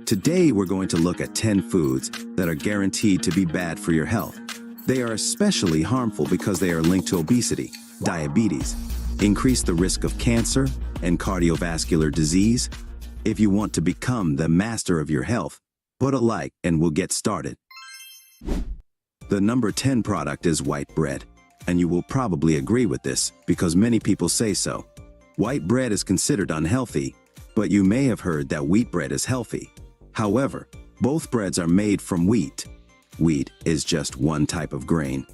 Today, we're going to look at 10 foods that are guaranteed to be bad for your health. They are especially harmful because they are linked to obesity, diabetes, increase the risk of cancer, and cardiovascular disease. If you want to become the master of your health, put a like and we'll get started. The number 10 product is white bread, and you will probably agree with this because many people say so. White bread is considered unhealthy, but you may have heard that wheat bread is healthy. However, both breads are made from wheat. Wheat is just one type of grain.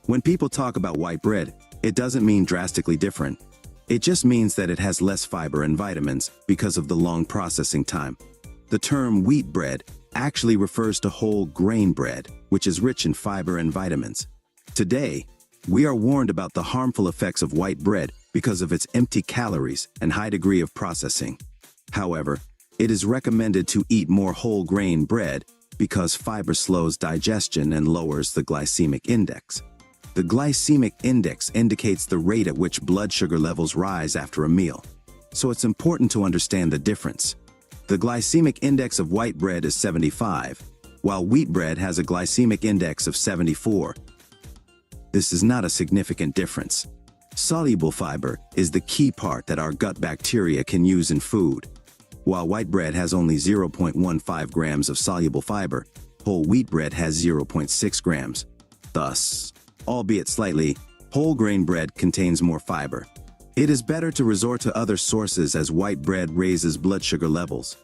When people talk about white bread, it doesn't mean drastically different. It just means that it has less fiber and vitamins because of the long processing time. The term wheat bread actually refers to whole grain bread, which is rich in fiber and vitamins. Today, we are warned about the harmful effects of white bread because of its empty calories and high degree of processing. However, it is recommended to eat more whole grain bread because fiber slows digestion and lowers the glycemic index. The glycemic index indicates the rate at which blood sugar levels rise after a meal, so it's important to understand the difference. The glycemic index of white bread is 75, while wheat bread has a glycemic index of 74. This is not a significant difference. Soluble fiber is the key part that our gut bacteria can use in food. While white bread has only 0.15 grams of soluble fiber, whole wheat bread has 0.6 grams. Thus, albeit slightly, whole grain bread contains more fiber. It is better to resort to other sources as white bread raises blood sugar levels.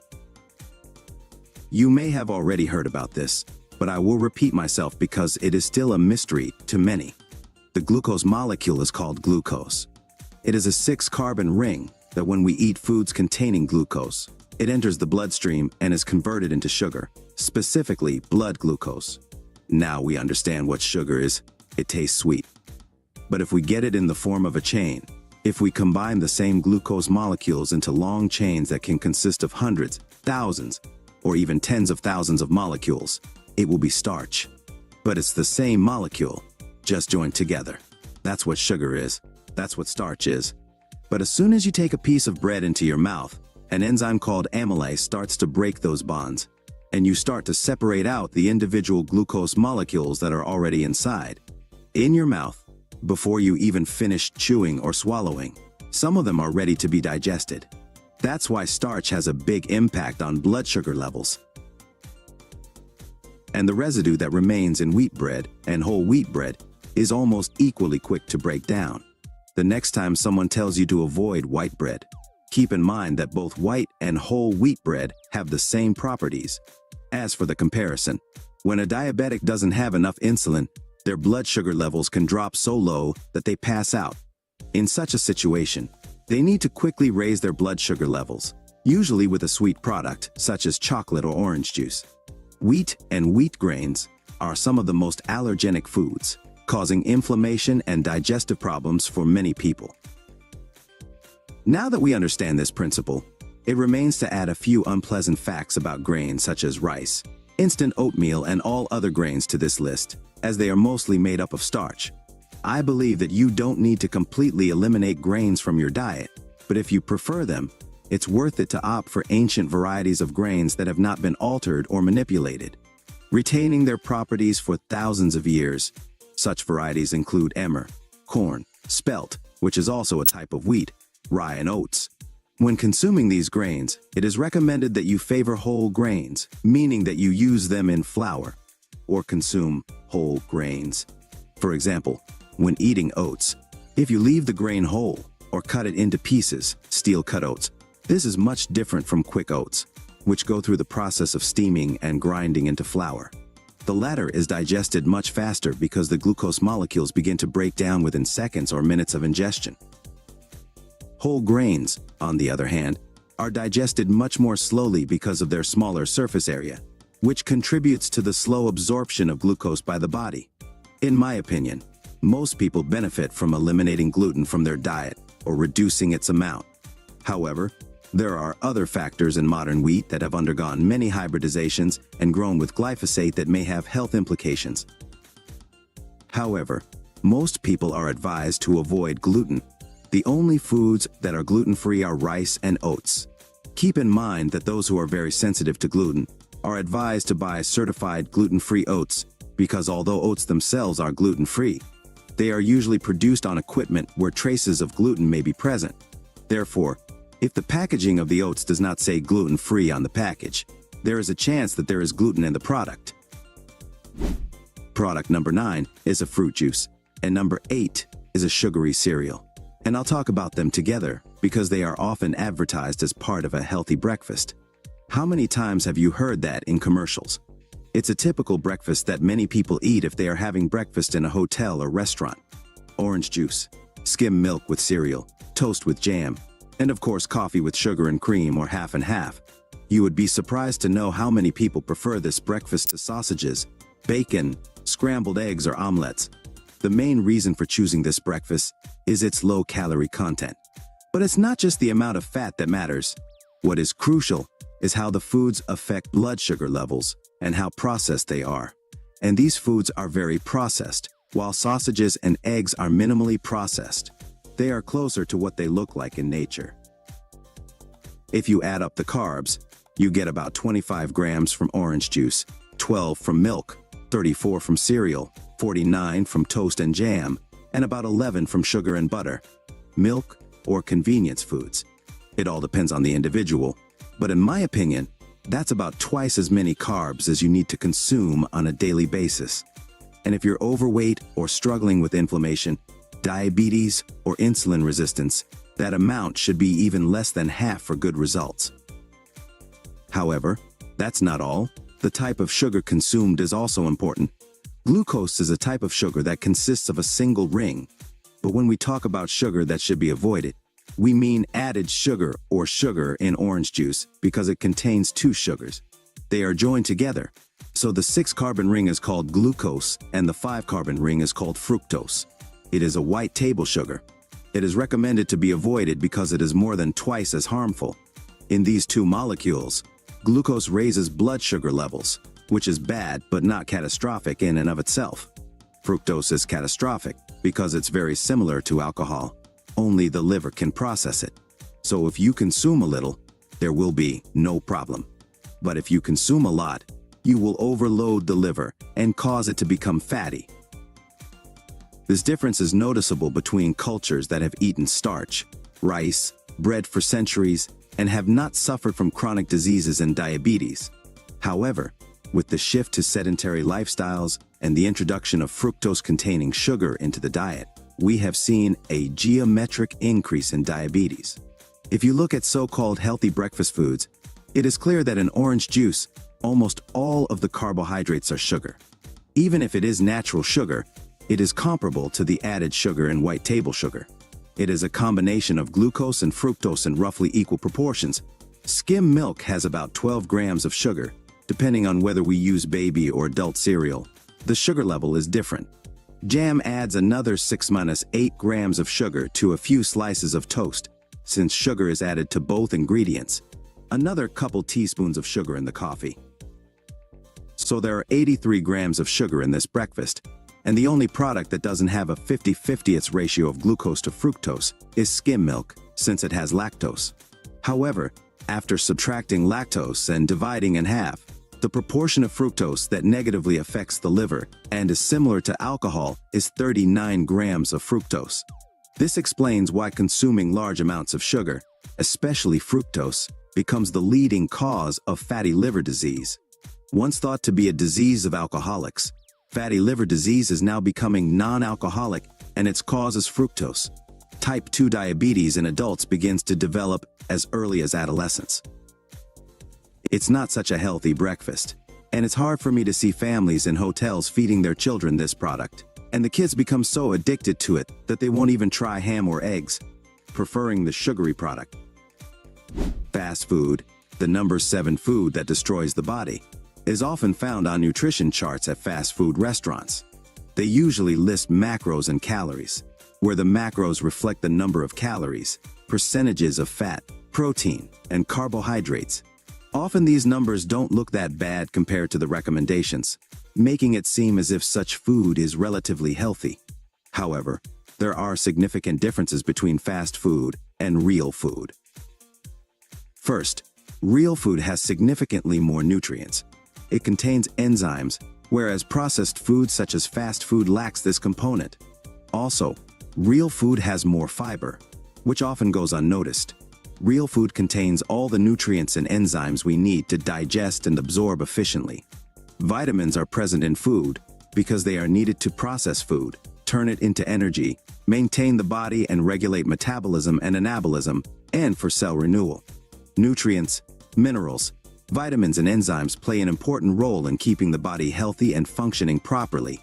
You may have already heard about this, but I will repeat myself because it is still a mystery to many. The glucose molecule is called glucose. It is a 6-carbon ring that when we eat foods containing glucose, it enters the bloodstream and is converted into sugar, specifically blood glucose. Now we understand what sugar is. It tastes sweet. But if we get it in the form of a chain, if we combine the same glucose molecules into long chains that can consist of hundreds, thousands, or even tens of thousands of molecules, it will be starch. But it's the same molecule, just joined together. That's what sugar is. That's what starch is. But as soon as you take a piece of bread into your mouth, an enzyme called amylase starts to break those bonds, and you start to separate out the individual glucose molecules that are already inside. In your mouth, before you even finish chewing or swallowing, some of them are ready to be digested. That's why starch has a big impact on blood sugar levels. And the residue that remains in wheat bread and whole wheat bread is almost equally quick to break down. The next time someone tells you to avoid white bread, keep in mind that both white and whole wheat bread have the same properties. As for the comparison, when a diabetic doesn't have enough insulin, their blood sugar levels can drop so low that they pass out. In such a situation, they need to quickly raise their blood sugar levels, usually with a sweet product such as chocolate or orange juice. Wheat and wheat grains are some of the most allergenic foods, causing inflammation and digestive problems for many people. Now that we understand this principle, it remains to add a few unpleasant facts about grains such as rice, instant oatmeal, and all other grains to this list, as they are mostly made up of starch. I believe that you don't need to completely eliminate grains from your diet, but if you prefer them, it's worth it to opt for ancient varieties of grains that have not been altered or manipulated, retaining their properties for thousands of years. Such varieties include emmer, corn, spelt, which is also a type of wheat, rye, and oats. When consuming these grains, it is recommended that you favor whole grains, meaning that you use them in flour, or consume whole grains. For example, when eating oats, if you leave the grain whole or cut it into pieces, steel-cut oats, this is much different from quick oats, which go through the process of steaming and grinding into flour. The latter is digested much faster because the glucose molecules begin to break down within seconds or minutes of ingestion. Whole grains, on the other hand, are digested much more slowly because of their smaller surface area, which contributes to the slow absorption of glucose by the body. In my opinion, most people benefit from eliminating gluten from their diet or reducing its amount. However, there are other factors in modern wheat that have undergone many hybridizations and grown with glyphosate that may have health implications. However, most people are advised to avoid gluten. The only foods that are gluten-free are rice and oats. Keep in mind that those who are very sensitive to gluten are advised to buy certified gluten-free oats because although oats themselves are gluten-free, they are usually produced on equipment where traces of gluten may be present. Therefore, if the packaging of the oats does not say gluten-free on the package, there is a chance that there is gluten in the product. Product number 9 is a fruit juice, and number 8 is a sugary cereal. And I'll talk about them together because they are often advertised as part of a healthy breakfast. How many times have you heard that in commercials? It's a typical breakfast that many people eat if they are having breakfast in a hotel or restaurant. Orange juice, skim milk with cereal, toast with jam, and of course coffee with sugar and cream or half and half. You would be surprised to know how many people prefer this breakfast to sausages, bacon, scrambled eggs or omelets. The main reason for choosing this breakfast is its low-calorie content. But it's not just the amount of fat that matters. What is crucial is how the foods affect blood sugar levels and how processed they are. And these foods are very processed, while sausages and eggs are minimally processed. They are closer to what they look like in nature. If you add up the carbs, you get about 25 grams from orange juice, 12 from milk, 34 from cereal, 49 from toast and jam, and about 11 from sugar and butter, milk, or convenience foods. It all depends on the individual, but in my opinion, that's about twice as many carbs as you need to consume on a daily basis. And if you're overweight or struggling with inflammation, diabetes, or insulin resistance, that amount should be even less than half for good results. However, that's not all. The type of sugar consumed is also important. Glucose is a type of sugar that consists of a single ring. But when we talk about sugar that should be avoided, we mean added sugar or sugar in orange juice because it contains 2 sugars. They are joined together. So the 6-carbon ring is called glucose and the 5-carbon ring is called fructose. It is a white table sugar. It is recommended to be avoided because it is more than twice as harmful. In these 2 molecules, glucose raises blood sugar levels, which is bad but not catastrophic in and of itself. Fructose is catastrophic because it's very similar to alcohol, only the liver can process it. So if you consume a little, there will be no problem. But if you consume a lot, you will overload the liver and cause it to become fatty. This difference is noticeable between cultures that have eaten starch, rice, bread for centuries, and have not suffered from chronic diseases and diabetes. However, with the shift to sedentary lifestyles and the introduction of fructose-containing sugar into the diet, we have seen a geometric increase in diabetes. If you look at so-called healthy breakfast foods, it is clear that in orange juice, almost all of the carbohydrates are sugar. Even if it is natural sugar, it is comparable to the added sugar in white table sugar. It is a combination of glucose and fructose in roughly equal proportions. Skim milk has about 12 grams of sugar. Depending on whether we use baby or adult cereal, the sugar level is different. Jam adds another 6-8 grams of sugar to a few slices of toast, since sugar is added to both ingredients. Another couple teaspoons of sugar in the coffee. So there are 83 grams of sugar in this breakfast, and the only product that doesn't have a 50/50 ratio of glucose to fructose is skim milk, since it has lactose. However, after subtracting lactose and dividing in half, the proportion of fructose that negatively affects the liver and is similar to alcohol is 39 grams of fructose. This explains why consuming large amounts of sugar, especially fructose, becomes the leading cause of fatty liver disease. Once thought to be a disease of alcoholics, fatty liver disease is now becoming non-alcoholic, and its cause is fructose. Type 2 diabetes in adults begins to develop as early as adolescence. It's not such a healthy breakfast, and it's hard for me to see families in hotels feeding their children this product, and the kids become so addicted to it that they won't even try ham or eggs, preferring the sugary product. Fast food, the number 7 food that destroys the body, is often found on nutrition charts at fast food restaurants. They usually list macros and calories, where the macros reflect the number of calories, percentages of fat, protein, and carbohydrates. Often these numbers don't look that bad compared to the recommendations, making it seem as if such food is relatively healthy. However, there are significant differences between fast food and real food. First, Real food has significantly more nutrients. It contains enzymes, whereas processed food such as fast food lacks this component. Also, real food has more fiber, which often goes unnoticed. Real food contains all the nutrients and enzymes we need to digest and absorb efficiently. Vitamins are present in food because they are needed to process food, turn it into energy, maintain the body and regulate metabolism and anabolism, and for cell renewal. Nutrients, minerals, vitamins and enzymes play an important role in keeping the body healthy and functioning properly.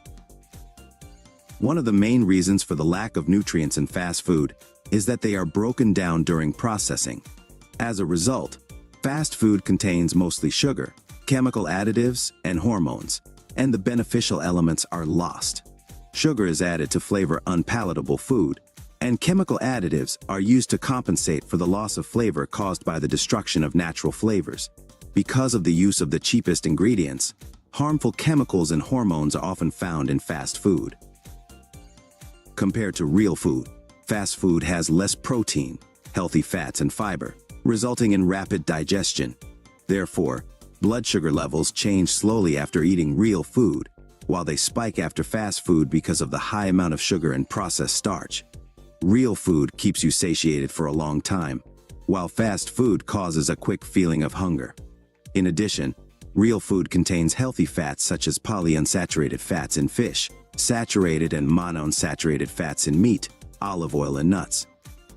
One of the main reasons for the lack of nutrients in fast food is that they are broken down during processing. As a result, fast food contains mostly sugar, chemical additives, and hormones, and the beneficial elements are lost. Sugar is added to flavor unpalatable food, and chemical additives are used to compensate for the loss of flavor caused by the destruction of natural flavors. Because of the use of the cheapest ingredients, harmful chemicals and hormones are often found in fast food. Compared to real food, fast food has less protein, healthy fats and fiber, resulting in rapid digestion. Therefore, blood sugar levels change slowly after eating real food, while they spike after fast food because of the high amount of sugar and processed starch. Real food keeps you satiated for a long time, while fast food causes a quick feeling of hunger. In addition, real food contains healthy fats such as polyunsaturated fats in fish, saturated and monounsaturated fats in meat, olive oil and nuts,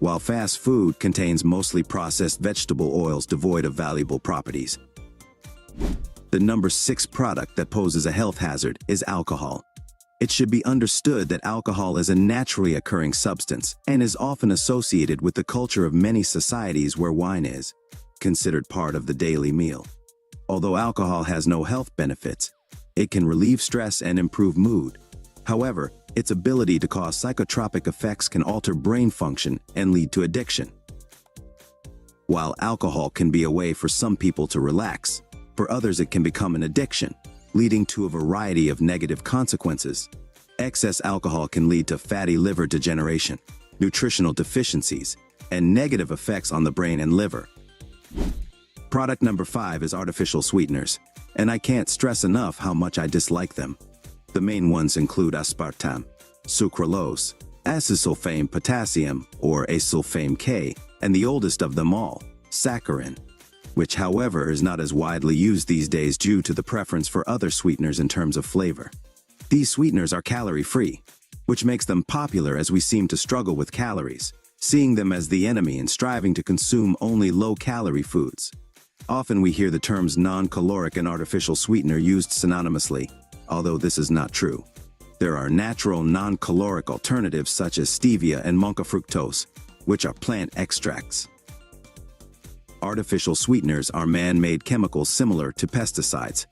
while fast food contains mostly processed vegetable oils devoid of valuable properties. The number 6 product that poses a health hazard is alcohol. It should be understood that alcohol is a naturally occurring substance and is often associated with the culture of many societies where wine is considered part of the daily meal. Although alcohol has no health benefits, it can relieve stress and improve mood. However, its ability to cause psychotropic effects can alter brain function and lead to addiction. While alcohol can be a way for some people to relax, for others it can become an addiction, leading to a variety of negative consequences. Excess alcohol can lead to fatty liver degeneration, nutritional deficiencies, and negative effects on the brain and liver. Product number 5 is artificial sweeteners, and I can't stress enough how much I dislike them. The main ones include aspartame, sucralose, acesulfame potassium or acesulfame K, and the oldest of them all, saccharin, which however is not as widely used these days due to the preference for other sweeteners in terms of flavor. These sweeteners are calorie-free, which makes them popular as we seem to struggle with calories, seeing them as the enemy and striving to consume only low-calorie foods. Often we hear the terms non-caloric and artificial sweetener used synonymously, although this is not true. There are natural non-caloric alternatives such as stevia and monkafructose, which are plant extracts. Artificial sweeteners are man-made chemicals similar to pesticides.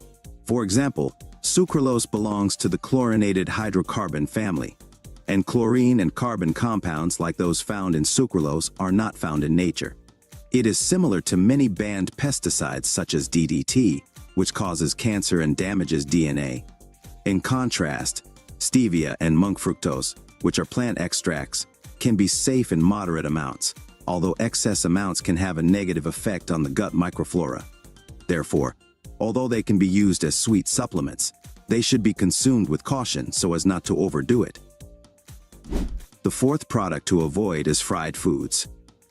For example, sucralose belongs to the chlorinated hydrocarbon family, and chlorine and carbon compounds like those found in sucralose are not found in nature. It is similar to many banned pesticides such as DDT, which causes cancer and damages DNA. In contrast, stevia and monk fructose, which are plant extracts, can be safe in moderate amounts, although excess amounts can have a negative effect on the gut microflora. Therefore, although they can be used as sweet supplements, they should be consumed with caution so as not to overdo it. The 4th product to avoid is fried foods.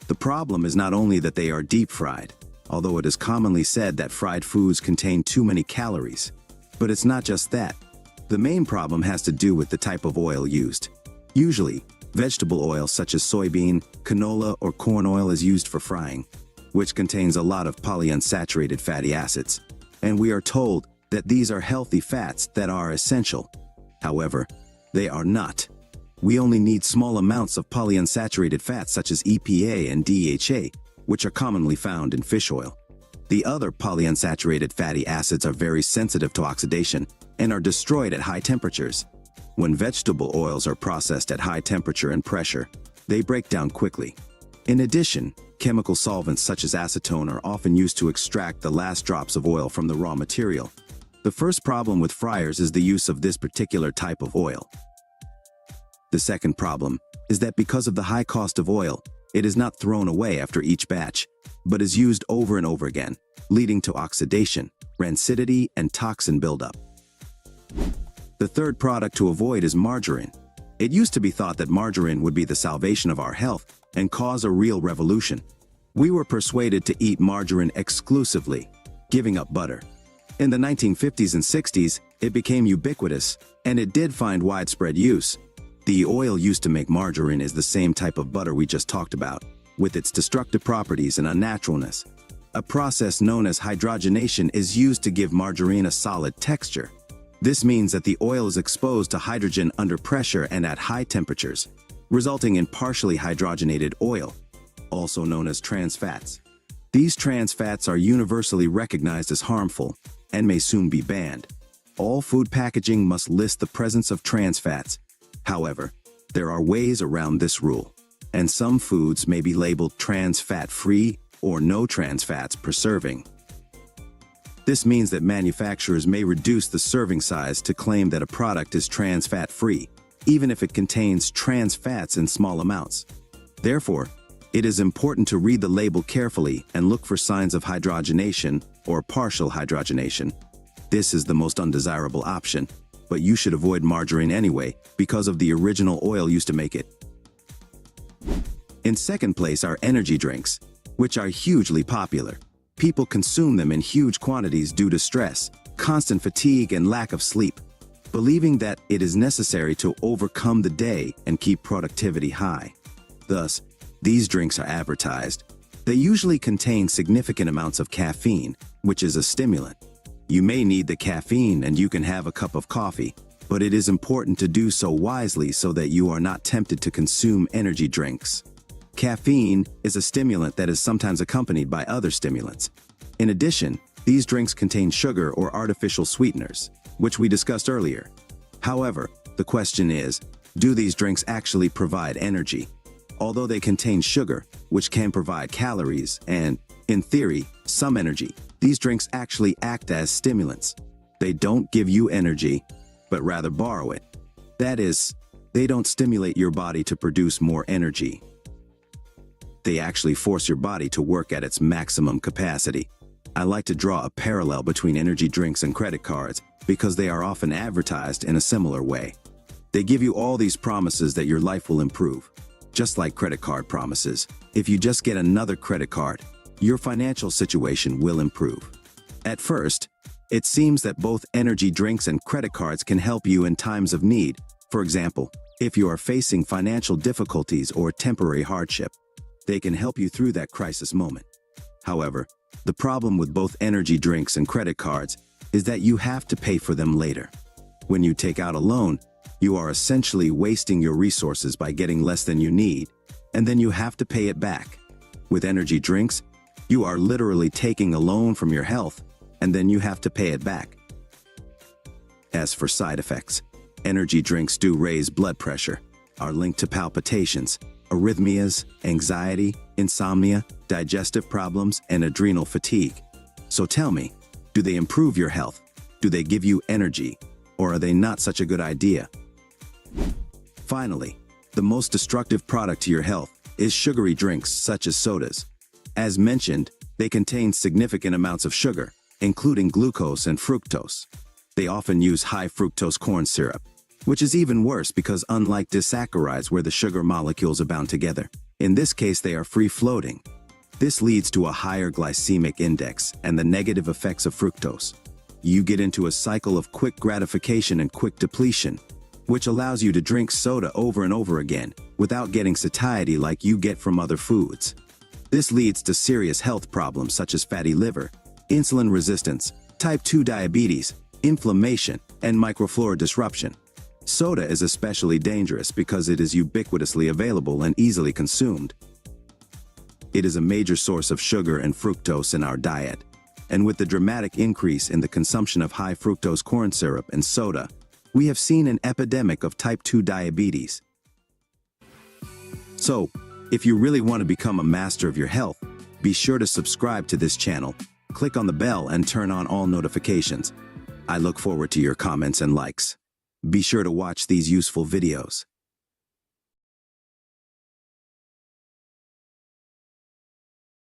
The problem is not only that they are deep fried, although it is commonly said that fried foods contain too many calories. But it's not just that. The main problem has to do with the type of oil used. Usually, vegetable oil such as soybean, canola, or corn oil is used for frying, which contains a lot of polyunsaturated fatty acids. And we are told that these are healthy fats that are essential. However, they are not. We only need small amounts of polyunsaturated fats such as EPA and DHA, which are commonly found in fish oil. The other polyunsaturated fatty acids are very sensitive to oxidation and are destroyed at high temperatures. When vegetable oils are processed at high temperature and pressure, they break down quickly. In addition, chemical solvents such as acetone are often used to extract the last drops of oil from the raw material. The first problem with fryers is the use of this particular type of oil. The second problem is that because of the high cost of oil, It is not thrown away after each batch, but is used over and over again, leading to oxidation, rancidity, and toxin buildup. The third product to avoid is margarine. It used to be thought that margarine would be the salvation of our health and cause a real revolution. We were persuaded to eat margarine exclusively, giving up butter. In the 1950s and 60s, it became ubiquitous, and it did find widespread use. The oil used to make margarine is the same type of butter we just talked about, with its destructive properties and unnaturalness. A process known as hydrogenation is used to give margarine a solid texture. This means that the oil is exposed to hydrogen under pressure and at high temperatures, resulting in partially hydrogenated oil, also known as trans fats. These trans fats are universally recognized as harmful and may soon be banned. All food packaging must list the presence of trans fats. However, there are ways around this rule, and some foods may be labeled trans fat-free or no trans fats per serving. This means that manufacturers may reduce the serving size to claim that a product is trans fat-free, even if it contains trans fats in small amounts. Therefore, it is important to read the label carefully and look for signs of hydrogenation or partial hydrogenation. This is the most undesirable option, but you should avoid margarine anyway because of the original oil used to make it. In second place are energy drinks, which are hugely popular. People consume them in huge quantities due to stress, constant fatigue, and lack of sleep, believing that it is necessary to overcome the day and keep productivity high. Thus, these drinks are advertised. They usually contain significant amounts of caffeine, which is a stimulant. You may need the caffeine and you can have a cup of coffee, but it is important to do so wisely so that you are not tempted to consume energy drinks. Caffeine is a stimulant that is sometimes accompanied by other stimulants. In addition, these drinks contain sugar or artificial sweeteners, which we discussed earlier. However, the question is, do these drinks actually provide energy? Although they contain sugar, which can provide calories and, in theory, some energy, these drinks actually act as stimulants. They don't give you energy, but rather borrow it. That is, they don't stimulate your body to produce more energy. They actually force your body to work at its maximum capacity. I like to draw a parallel between energy drinks and credit cards because they are often advertised in a similar way. They give you all these promises that your life will improve. Just like credit card promises, if you just get another credit card, your financial situation will improve. At first, it seems that both energy drinks and credit cards can help you in times of need. For example, if you are facing financial difficulties or temporary hardship, they can help you through that crisis moment. However, the problem with both energy drinks and credit cards is that you have to pay for them later. When you take out a loan, you are essentially wasting your resources by getting less than you need, and then you have to pay it back. With energy drinks, you are literally taking a loan from your health, and then you have to pay it back. As for side effects, energy drinks do raise blood pressure, are linked to palpitations, arrhythmias, anxiety, insomnia, digestive problems, and adrenal fatigue. So tell me, do they improve your health? Do they give you energy? Or are they not such a good idea? Finally, the most destructive product to your health is sugary drinks such as sodas. As mentioned, they contain significant amounts of sugar, including glucose and fructose. They often use high fructose corn syrup, which is even worse because unlike disaccharides where the sugar molecules are bound together, in this case they are free-floating. This leads to a higher glycemic index and the negative effects of fructose. You get into a cycle of quick gratification and quick depletion, which allows you to drink soda over and over again without getting satiety like you get from other foods. This leads to serious health problems such as fatty liver, insulin resistance, type 2 diabetes, inflammation, and microflora disruption. Soda is especially dangerous because it is ubiquitously available and easily consumed. It is a major source of sugar and fructose in our diet, and with the dramatic increase in the consumption of high fructose corn syrup and soda, we have seen an epidemic of type 2 diabetes. So, if you really want to become a master of your health, be sure to subscribe to this channel, click on the bell and turn on all notifications. I look forward to your comments and likes. Be sure to watch these useful videos.